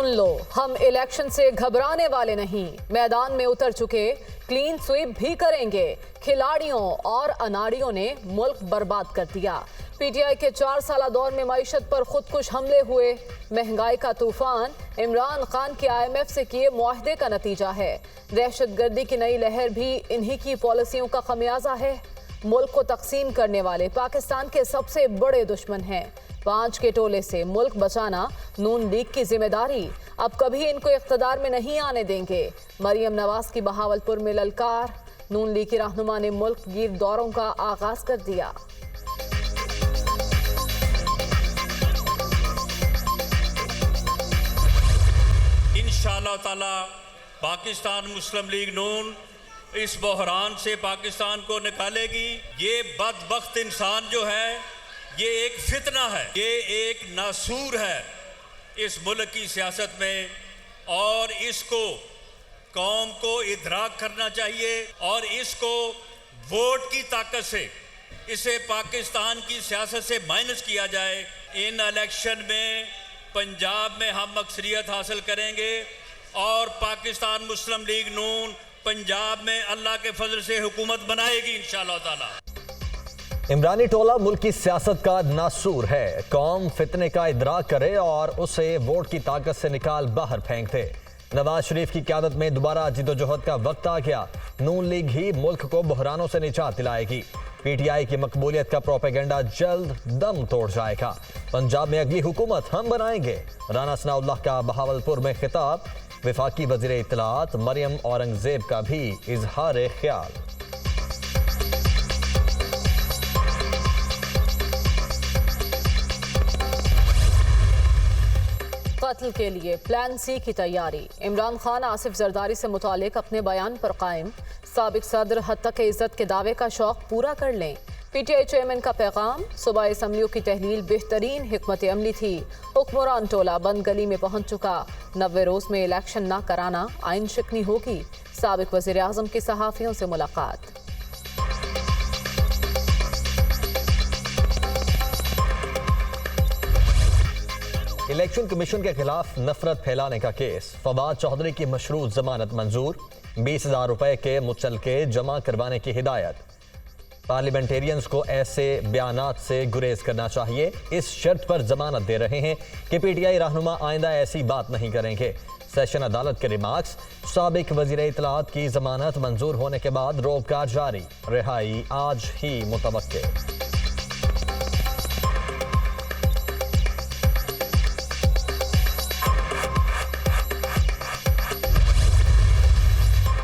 सुन लो, हम इलेक्शन से घबराने वाले नहीं, मैदान में उतर चुके, क्लीन स्वीप भी करेंगे। खिलाड़ियों और अनाड़ियों ने मुल्क बर्बाद कर दिया। पीटीआई के 4 साला दौर में मईशत पर खुदकुश हमले हुए। महंगाई का तूफान इमरान खान के IMF से किए मुआहदे का नतीजा है। दहशतगर्दी की नई लहर भी इन्हीं की पॉलिसियों का खमियाजा है। मुल्क को तकसीम करने वाले पाकिस्तान के सबसे बड़े दुश्मन हैं। 5 के टोले से मुल्क बचाना नून लीग की जिम्मेदारी। अब कभी इनको इख्तदार में नहीं आने देंगे। मरियम नवाज की बहावलपुर में ललकार। नून लीग की रहनुमा ने मुल्क गिर दौरों का आगाज कर दिया। इंशाअल्लाह ताला पाकिस्तान मुस्लिम लीग नून इस बहरान से पाकिस्तान को निकालेगी। ये बदबख्त इंसान जो है ये एक फितना है, ये एक नासूर है इस मुल्क की सियासत में, और इसको कौम को इदराक करना चाहिए और इसको वोट की ताकत से इसे पाकिस्तान की सियासत से माइनस किया जाए। इन इलेक्शन में पंजाब में हम अक्सरियत हासिल करेंगे और पाकिस्तान मुस्लिम लीग नून पंजाब में अल्लाह के फजल से हुकूमत बनाएगी इंशाअल्लाह ताला। इमरानी टोला मुल्क की सियासत का नासूर है। कौम फितने का इदराक करे और उसे वोट की ताकत से निकाल बाहर फेंक दे। नवाज शरीफ की क़यादत में दोबारा जिद्दोजहद का वक्त आ गया। नून लीग ही मुल्क को बहरानों से निजात दिलाएगी। पीटीआई की मकबूलियत का प्रोपेगेंडा जल्द दम तोड़ जाएगा। पंजाब में अगली हुकूमत हम बनाएंगे। राना सनाउल्लाह का बहावलपुर में खिताब। वफाकी वज़ीर इत्तलात मरियम औरंगजेब का भी इजहार ख्याल। कत्ल के लिए प्लान C की तैयारी। इमरान खान आसिफ जरदारी से मुतालिक अपने बयान पर कायम। साबिक सदर हद तक इज्जत के दावे का शौक पूरा कर लें। पीटीआई चेयरमैन का पैगाम। सूबाई असम्बलियों की तहलील बेहतरीन हिकमत अमली थी। हुक्मरान टोला बंद गली में पहुंच चुका। 90 रोज में इलेक्शन न कराना आइन शिकनी होगी। साबिक वज़ीर आज़म की सहाफ़ियों से मुलाकात। इलेक्शन कमीशन के खिलाफ नफरत फैलाने का केस। फवाद चौधरी की मशरूत जमानत मंजूर। 20,000 रुपए के मुचलके जमा करवाने की हिदायत। पार्लियामेंटेरियंस को ऐसे बयानात से गुरेज करना चाहिए। इस शर्त पर जमानत दे रहे हैं कि पीटीआई रहनुमा आइंदा ऐसी बात नहीं करेंगे। सेशन अदालत के रिमार्क्स। साबिक वज़ीर इत्तलात की जमानत मंजूर होने के बाद रोबकार जारी। रिहाई आज ही मुतवक्के।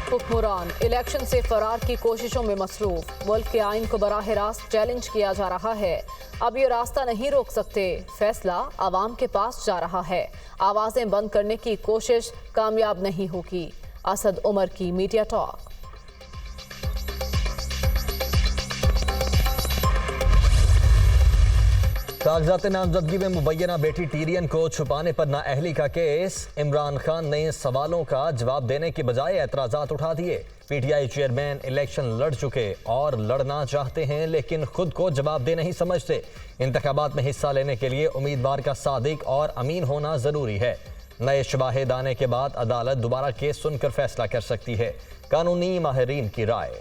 हुक्मरान इलेक्शन से फरार की कोशिशों में मसरूफ। मुल्क के आइन को बराह रास्त चैलेंज किया जा रहा है। अब ये रास्ता नहीं रोक सकते। फैसला आवाम के पास जा रहा है। आवाजें बंद करने की कोशिश कामयाब नहीं होगी। असद उमर की मीडिया टॉक। कागजात नामजदगी में मुबैना बेटी टीरियन को छुपाने पर नाअहली का केस। इमरान खान ने सवालों का जवाब देने की बजाय एतराजात उठा दिए। पीटीआई चेयरमैन इलेक्शन लड़ चुके और लड़ना चाहते हैं लेकिन खुद को जवाब दे नहीं समझते। इंतखाबात में हिस्सा लेने के लिए उम्मीदवार का सादिक और अमीन होना जरूरी है। नए शवाहिद आने के बाद अदालत दोबारा केस सुनकर फैसला कर सकती है। कानूनी माहिरीन की राय।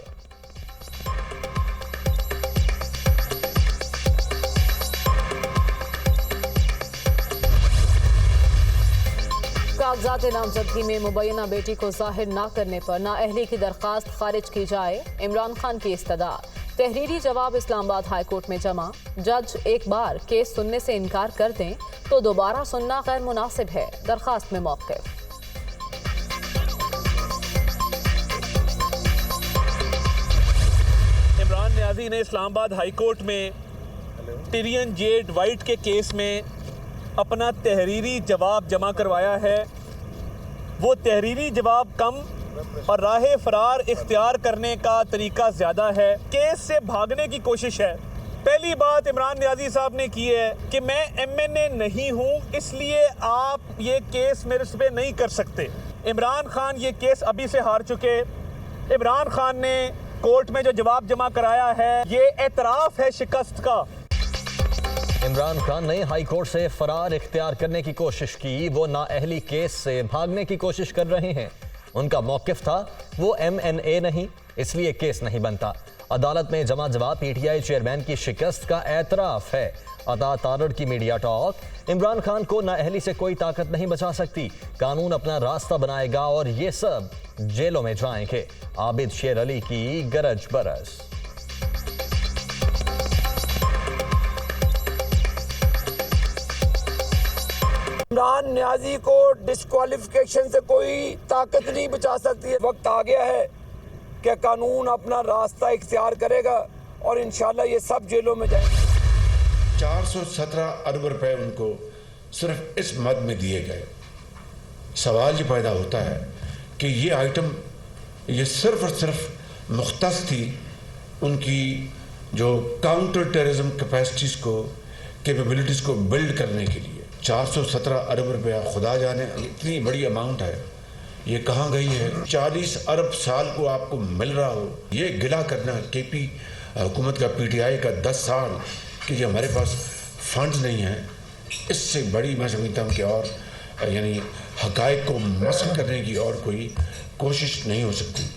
कागजात नामजदगी में मुबैना बेटी को जाहिर न करने पर नाअहली की दरख्वास्त खारिज की जाए। इमरान खान की इस्तदा। तहरीरी जवाब इस्लामाबाद हाई कोर्ट में जमा। जज एक बार केस सुनने से इनकार कर दें तो दोबारा सुनना गैर मुनासिब है। दरख्वास्त में मौक़िफ़। इमरान न्याजी ने इस्लामाबाद हाई कोर्ट में टीरियन जेड वाइट के केस में अपना तहरीरी जवाब जमा करवाया है। वो तहरीरी जवाब कम और राह फरार इख्तियार करने का तरीका ज़्यादा है। केस से भागने की कोशिश है। पहली बात इमरान न्याजी साहब ने की है कि मैं MNA नहीं हूँ, इसलिए आप ये केस मेरे पे नहीं कर सकते। इमरान खान ये केस अभी से हार चुके। इमरान खान ने कोर्ट में जो जवाब जमा कराया है ये एतराफ़ है शिकस्त का। इमरान खान ने हाई कोर्ट से फरार इख्तियार करने की कोशिश की। वो नाअहली केस से भागने की कोशिश कर रहे हैं। उनका मौकिफ था वो MNA नहीं, इसलिए केस नहीं बनता। अदालत में जमा जवाब PTI चेयरमैन की शिकस्त का एतराफ है। अता तारड़ की मीडिया टॉक, इमरान खान को नाअहली से कोई ताकत नहीं बचा सकती। कानून अपना रास्ता बनाएगा और ये सब जेलों में जाएंगे। आबिद शेर अली की गरज बरस। इमरान न्याजी को डिस्क्वालिफिकेशन से कोई ताकत नहीं बचा सकती है। वक्त आ गया है कि कानून अपना रास्ता इख्तियार करेगा और इंशाल्लाह ये सब जेलों में जाएंगे। 417 अरब रुपए उनको सिर्फ इस मद में दिए गए। सवाल ये पैदा होता है कि ये आइटम ये सिर्फ और सिर्फ मुख्तस थी उनकी जो काउंटर टेररिज्म कैपेसिटीज़ को, कैपेबिलिटीज़ को बिल्ड करने के लिए। 417 अरब रुपया, खुदा जाने इतनी बड़ी अमाउंट है, ये कहाँ गई है? 40 अरब साल को आपको मिल रहा हो, ये गिला करना KP हुकूमत का, PTI का 10 साल कि ये हमारे पास फंड्स नहीं हैं, इससे बड़ी मैं समझता हूँ कि और यानी हक़ाइक़ को मस्क करने की और कोई कोशिश नहीं हो सकती।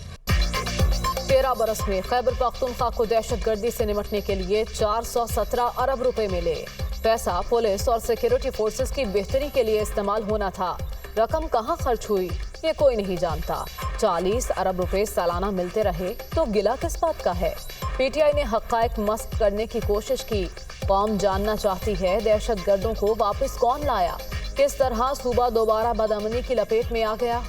13 बरस में खैबर पख्तूनख्वा को दहशतगर्दी से निपटने के लिए 417 अरब रुपए मिले। पैसा पुलिस और सिक्योरिटी फोर्सेस की बेहतरी के लिए इस्तेमाल होना था। रकम कहां खर्च हुई ये कोई नहीं जानता। 40 अरब रुपए सालाना मिलते रहे तो गिला किस बात का है? PTI ने हक़ाइक़ मस्क करने की कोशिश की। कौम जानना चाहती है दहशतगर्दों को वापस कौन लाया, किस तरह सूबा दोबारा बदअमनी की लपेट में आ गया।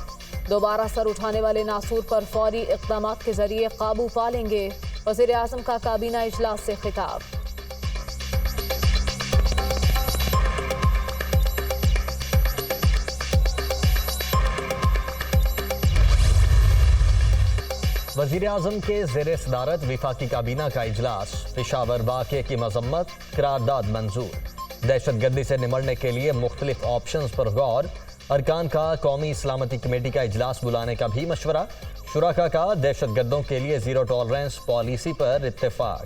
दोबारा सर उठाने वाले नासूर पर फौरी इक़दाम के जरिए काबू पा लेंगे। वज़ीर आज़म का काबीना इजलास से खिताब। वज़ीर आज़म के ज़ेरे सदारत विफाकी काबीना का इजलास। पेशावर वाक़े की मजम्मत, करारदाद मंजूर। दहशतगर्दी से निमटने के लिए मुख्तलिफ ऑप्शंस पर गौर। अरकान का कौमी सलामती कमेटी का इजलास बुलाने का भी मशवरा। शुराका का दहशतगर्दों के लिए ज़ीरो टॉलरेंस पॉलिसी पर इत्तेफाक।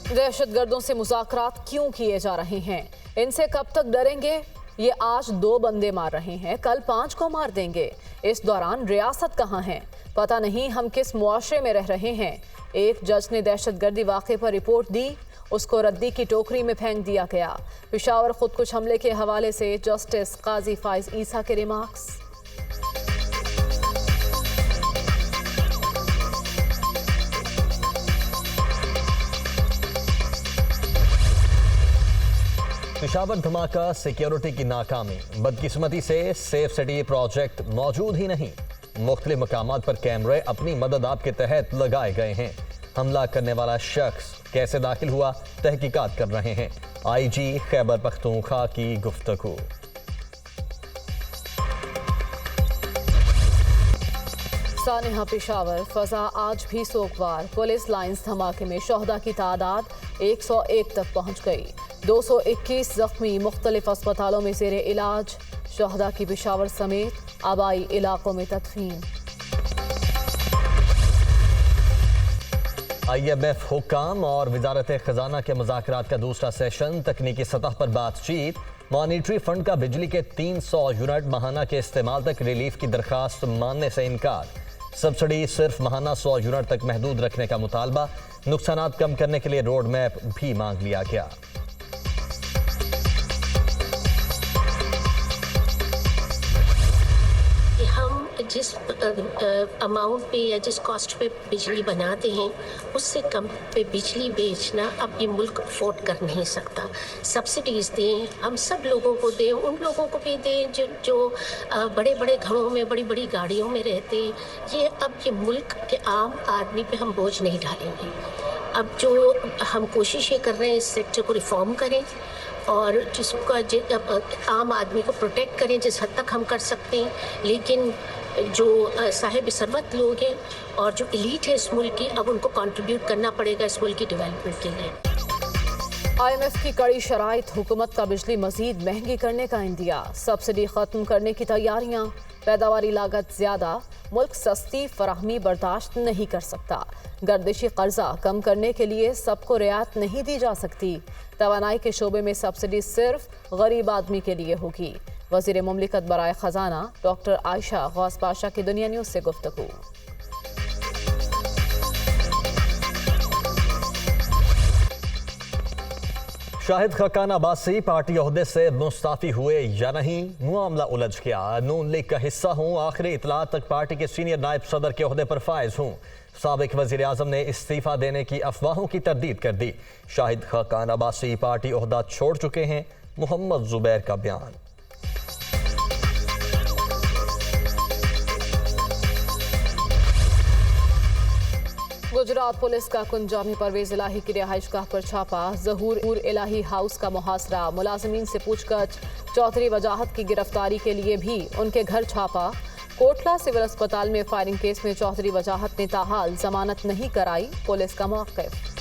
दहशतगर्दों से मुज़ाकरात क्यों किए जा रहे हैं? इनसे कब तक डरेंगे? ये आज 2 बंदे मार रहे हैं, कल 5 को मार देंगे। इस दौरान रियासत कहाँ है? पता नहीं हम किस मुआशरे में रह रहे हैं। एक जज ने दहशतगर्दी वाक़े पर रिपोर्ट दी, उसको रद्दी की टोकरी में फेंक दिया गया। पेशावर खुदकुश हमले के हवाले से जस्टिस काजी फाइज ईसा के रिमार्क्स। पेशावर धमाका, सिक्योरिटी की नाकामी। बदकिस्मती से सेफ सिटी प्रोजेक्ट मौजूद ही नहीं। मुख्तलिफ मकामात पर कैमरे अपनी मदद आपके तहत लगाए गए हैं। हमला करने वाला शख्स कैसे दाखिल हुआ, तहकीकात कर रहे हैं। IG खैबर पख्तूनख्वा की गुफ्तगू। सानिहा पेशावर, फजा आज भी सोगवार। पुलिस लाइंस धमाके में शोहदा की तादाद 101 तक पहुंच गई। 221 जख्मी मुख्तलिफ अस्पतालों में ज़ेरे इलाज। शोहदा की पेशावर समेत आबाई इलाकों में तदफीन। IMF हुक्काम और वजारत खजाना के मुज़ाकरात का दूसरा सेशन। तकनीकी सतह पर बातचीत। मॉनिटरी फंड का बिजली के 300 यूनिट माहाना के इस्तेमाल तक रिलीफ की दरखास्त मानने से इनकार। सब्सिडी सिर्फ माहाना 100 यूनिट तक महदूद रखने का मुतालबा। नुकसानात कम करने के लिए रोड मैप भी मांग लिया गया। हम जिस अमाउंट पे या जिस कॉस्ट पे बिजली बनाते हैं उससे कम पे बिजली बेचना अब ये मुल्क अफोर्ड कर नहीं सकता। सब्सिडीज़ दें, हम सब लोगों को दें, उन लोगों को भी दें जो बड़े बड़े घरों में बड़ी बड़ी गाड़ियों में रहते हैं। ये अब ये मुल्क के आम आदमी पे हम बोझ नहीं डालेंगे। अब जो हम कोशिश ये कर रहे हैं इस सेक्टर को रिफॉर्म करें और जिसका आम आदमी को प्रोटेक्ट करें जिस हद तक हम कर सकते हैं। लेकिन जो साहिब सरवत लोग हैं और जो एलीट है इस मुल्क की, अब उनको कंट्रीब्यूट करना पड़ेगा इस मुल्क की डेवलपमेंट के लिए। IMF की कड़ी शराइत, हुकूमत का बिजली मजीद महंगी करने का इंदिया। सब्सिडी खत्म करने की तैयारियां। पैदावारी लागत ज्यादा, मुल्क सस्ती फराहमी बर्दाश्त नहीं कर सकता। गर्दिशी कर्जा कम करने के लिए सबको रियायत नहीं दी जा सकती। तवानाई के शोबे में सब्सिडी सिर्फ गरीब आदमी के लिए होगी। वज़ीर मुमलिकत बराए खजाना डॉक्टर आयशा गौस पाशा की दुनिया न्यूज़ से गुफ्तगू। शाहिद खाकान अब्बासी पार्टी ओहदे से मुस्ताफी हुए या नहीं, मामला उलझ गया। नून लीग का हिस्सा हूँ, आखिरी इतला तक पार्टी के सीनियर नायब सदर के ओहदे पर फायज हूँ। साबिक वजीर आजम ने इस्तीफा देने की अफवाहों की तरदीद कर दी। शाहिद खाकान अब्बासी पार्टी ओहदा छोड़ चुके हैं, मोहम्मद जुबैर का बयान। गुजरात पुलिस का कुंजामी परवेज इलाही की रिहाइशगाह पर छापा। ज़हूर इलाही हाउस का मुहासरा, मुलाजिमीन से पूछताछ। चौधरी वजाहत की गिरफ्तारी के लिए भी उनके घर छापा। कोटला सिविल अस्पताल में फायरिंग केस में चौधरी वजाहत ने ताहाल जमानत नहीं कराई, पुलिस का मौक़िफ़।